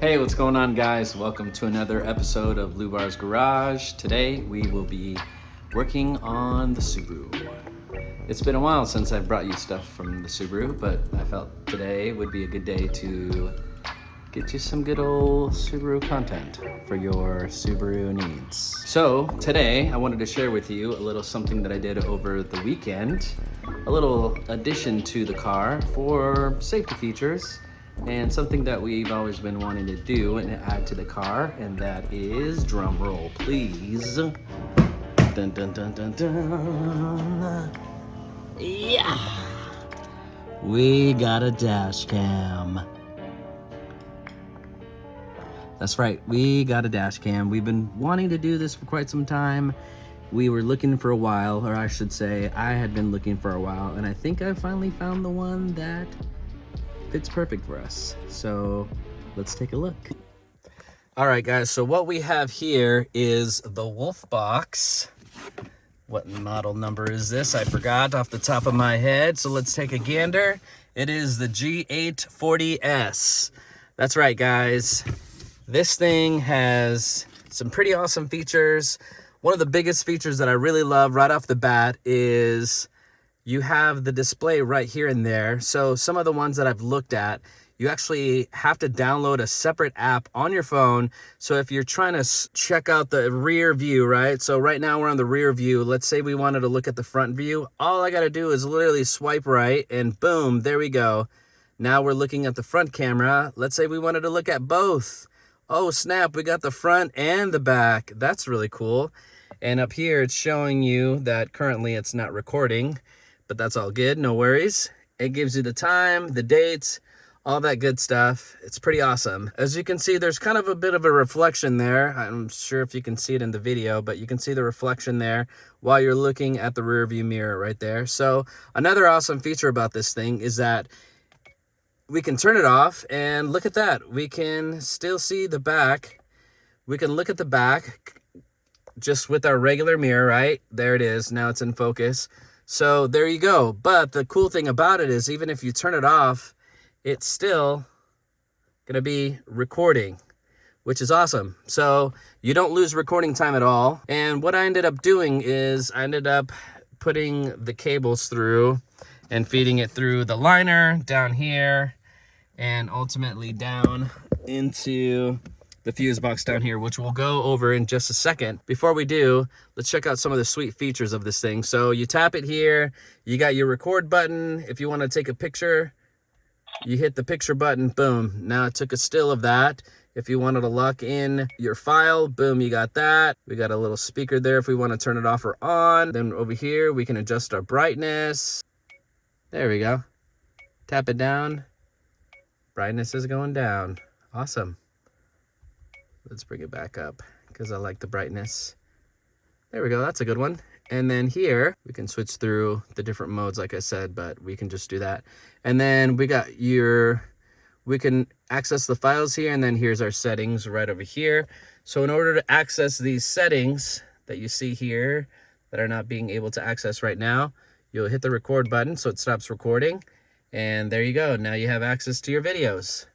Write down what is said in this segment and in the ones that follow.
Hey, what's going on, guys? Welcome to another episode of Lubar's Garage. Today we will be working on the Subaru. It's been a while since I've brought you stuff from the Subaru, but I felt today would be a good day to get you some good old Subaru content for your Subaru needs. So today I wanted to share with you a little something that I did over the weekend, a little addition to the car for safety features, and something that we've always been wanting to do and add to the car, and that is, drum roll please, dun dun dun dun dun, yeah, we got a dash cam. That's right, we got a dash cam. We've been wanting to do this for quite some time. We were looking for a while, or I should say I had been looking for a while, and I think I finally found the one that fits perfect for us. So let's take a look. All right, guys, so what we have here is the Wolfbox. What model number is this? I forgot off the top of my head, so let's take a gander. It is the G840S. That's right, guys. This thing has some pretty awesome features. One of the biggest features that I really love right off the bat is you have the display right here and there. So some of the ones that I've looked at, you actually have to download a separate app on your phone. So if you're trying to check out the rear view, right? So right now we're on the rear view. Let's say we wanted to look at the front view. All I got to do is literally swipe right and boom, there we go. Now we're looking at the front camera. Let's say we wanted to look at both. Oh snap, we got the front and the back. That's really cool. And up here it's showing you that currently it's not recording, but that's all good, no worries. It gives you the time, the dates, all that good stuff. It's pretty awesome. As you can see, there's kind of a bit of a reflection there. I'm sure if you can see it in the video, but you can see the reflection there while you're looking at the rear view mirror right there. So another awesome feature about this thing is that we can turn it off, and look at that. We can still see the back. We can look at the back just with our regular mirror, right? There it is. Now it's in focus. So there you go. But the cool thing about it is even if you turn it off, it's still going to be recording, which is awesome. So you don't lose recording time at all. And what I ended up doing is I ended up putting the cables through and feeding it through the liner down here and ultimately down into the fuse box down here, which we'll go over in just a second. Before we do, let's check out some of the sweet features of this thing. So you tap it here, you got your record button. If you want to take a picture, you hit the picture button, boom. Now it took a still of that. If you wanted to lock in your file, boom, you got that. We got a little speaker there if we want to turn it off or on. Then over here, we can adjust our brightness. There we go. Tap it down. Brightness is going down. Awesome. Let's bring it back up because I like the brightness. There we go. That's a good one. And then here we can switch through the different modes, like I said, but we can just do that. And then we got we can access the files here, and then here's our settings right over here. So in order to access these settings that you see here that are not being able to access right now, you'll hit the record button so it stops recording. And there you go. Now you have access to your videos.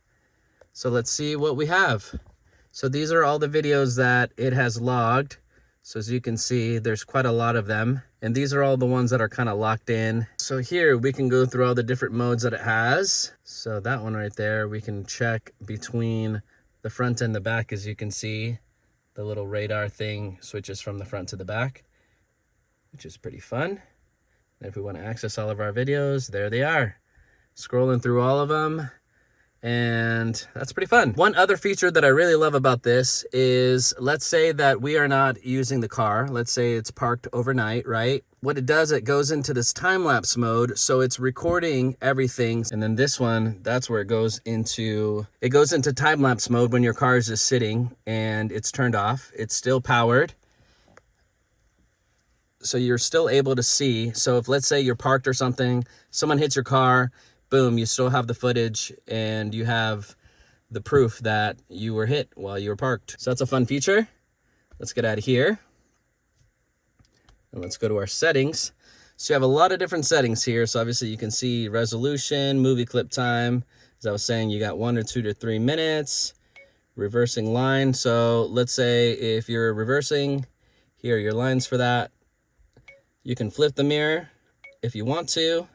So let's see what we have. So these are all the videos that it has logged. So as you can see, there's quite a lot of them. And these are all the ones that are kind of locked in. So here we can go through all the different modes that it has. So that one right there, we can check between the front and the back. As you can see, the little radar thing switches from the front to the back, which is pretty fun. And if we want to access all of our videos, there they are. Scrolling through all of them. And that's pretty fun. One other feature that I really love about this is, let's say that we are not using the car. Let's say it's parked overnight, right? What it does, it goes into this time-lapse mode. So it's recording everything. And then this one, that's where it goes into time-lapse mode when your car is just sitting and it's turned off. It's still powered. So you're still able to see. So if, let's say you're parked or something, someone hits your car, boom, you still have the footage and you have the proof that you were hit while you were parked. So that's a fun feature. Let's get out of here. And let's go to our settings. So you have a lot of different settings here. So obviously you can see resolution, movie clip time. As I was saying, you got 1 or 2 to 3 minutes. reversing line. So let's say if you're reversing, here are your lines for that. You can flip the mirror if you want to.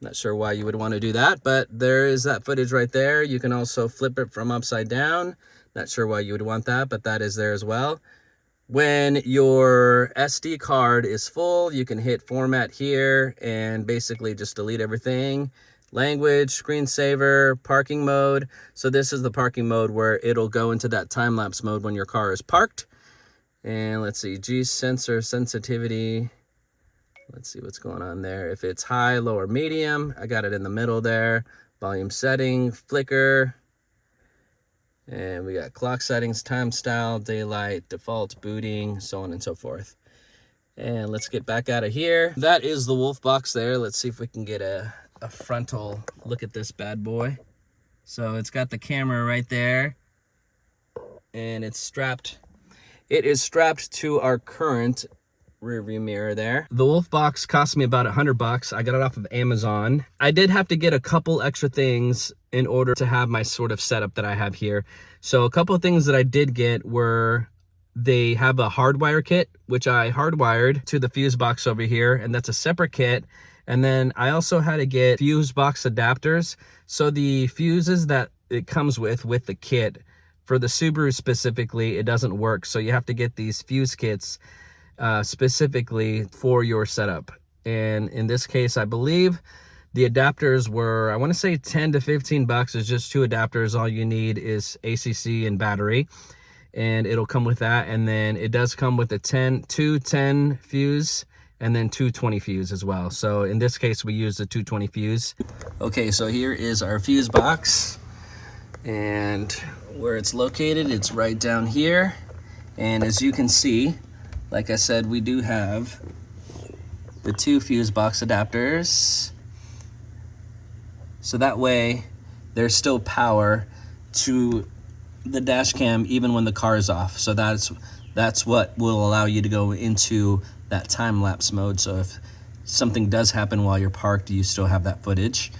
Not sure why you would want to do that, but there is that footage right there. You can also flip it from upside down. Not sure why you would want that, but that is there as well. When your SD card is full, you can hit format here and basically just delete everything. Language, screensaver, parking mode. So this is the parking mode where it'll go into that time-lapse mode when your car is parked. And let's see, G sensor sensitivity. Let's see what's going on there. If it's high, low, or medium, I got it in the middle there. Volume setting, flicker. And we got clock settings, time style, daylight, default, booting, so on and so forth. And let's get back out of here. That is the Wolfbox there. Let's see if we can get a frontal look at this bad boy. So it's got the camera right there. And it's strapped. It is strapped to our current rear view mirror there. The Wolfbox cost me about $100. I got it off of Amazon. I did have to get a couple extra things in order to have my sort of setup that I have here. So a couple of things that I did get were, they have a hardwire kit, which I hardwired to the fuse box over here, and that's a separate kit. And then I also had to get fuse box adapters. So the fuses that it comes with the kit, for the Subaru specifically, it doesn't work. So you have to get these fuse kits specifically for your setup. And in this case, I believe the adapters were, I want to say 10 to 15 bucks. It's just two adapters. All you need is ACC and battery, and it'll come with that. And then it does come with a 210 fuse and then 220 fuse as well. So in this case, we use the 220 fuse. Okay, so here is our fuse box, and where it's located, it's right down here. And as you can see, like I said, we do have the two fuse box adapters. So that way there's still power to the dash cam even when the car is off. So that's what will allow you to go into that time lapse mode. So if something does happen while you're parked, you still have that footage.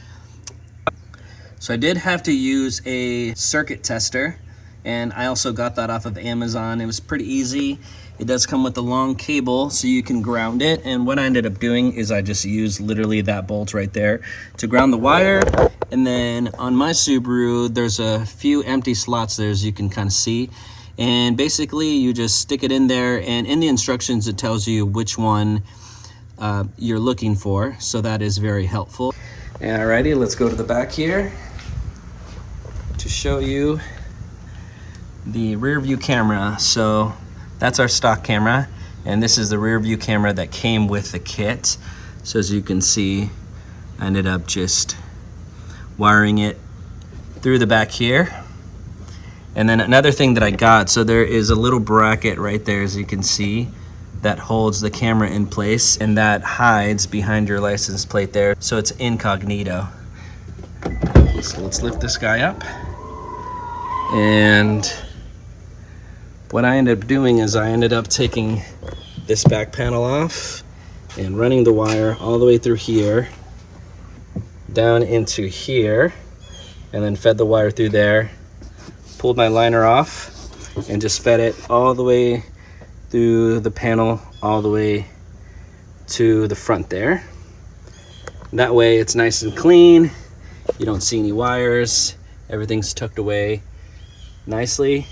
So I did have to use a circuit tester, and I also got that off of Amazon. It was pretty easy. It does come with a long cable so you can ground it. And what I ended up doing is I just used literally that bolt right there to ground the wire. And then on my Subaru, there's a few empty slots there, as you can kind of see. And basically you just stick it in there, and in the instructions, it tells you which one you're looking for. So that is very helpful. Alrighty, let's go to the back here to show you the rear view camera. So that's our stock camera, and this is the rear view camera that came with the kit. So as you can see, I ended up just wiring it through the back here. And then another thing that I got, so there is a little bracket right there, as you can see, that holds the camera in place, and that hides behind your license plate there, so it's incognito. So let's lift this guy up. And what I ended up doing is I ended up taking this back panel off and running the wire all the way through here, down into here, and then fed the wire through there, pulled my liner off, and just fed it all the way through the panel, all the way to the front there. That way it's nice and clean. You don't see any wires. Everything's tucked away nicely.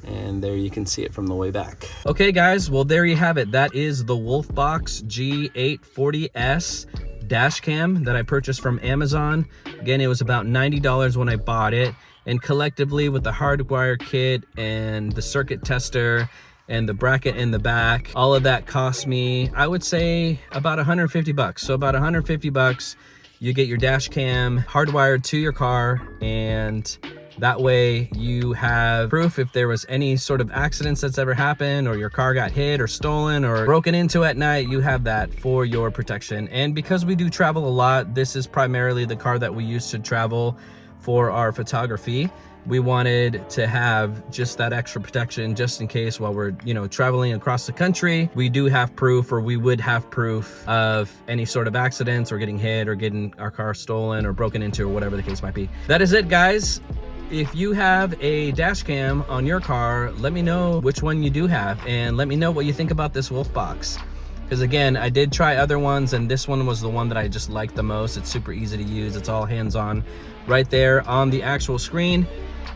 And there you can see it from the way back. Okay guys, well there you have it. That is the Wolfbox G840S dash cam that I purchased from Amazon. Again, it was about $90 when I bought it. And collectively with the hardwire kit and the circuit tester and the bracket in the back, all of that cost me, I would say, about 150 bucks. So about 150 bucks, you get your dash cam hardwired to your car, and that way you have proof if there was any sort of accidents that's ever happened, or your car got hit or stolen or broken into at night. You have that for your protection. And because we do travel a lot, this is primarily the car that we use to travel for our photography. We wanted to have just that extra protection just in case while we're, traveling across the country. We do have proof, or we would have proof of any sort of accidents or getting hit or getting our car stolen or broken into or whatever the case might be. That is it, guys. If you have a dash cam on your car, let me know which one you do have, and let me know what you think about this Wolfbox. Because again, I did try other ones, and this one was the one that I just liked the most. It's super easy to use. It's all hands-on right there on the actual screen.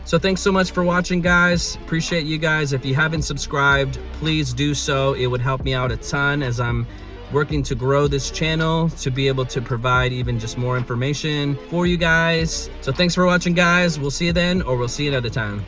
So thanks so much for watching, guys. Appreciate you guys. If you haven't subscribed, please do so. It would help me out a ton as I'm working to grow this channel to be able to provide even just more information for you guys. So thanks for watching, guys. We'll see you then, or we'll see you another time.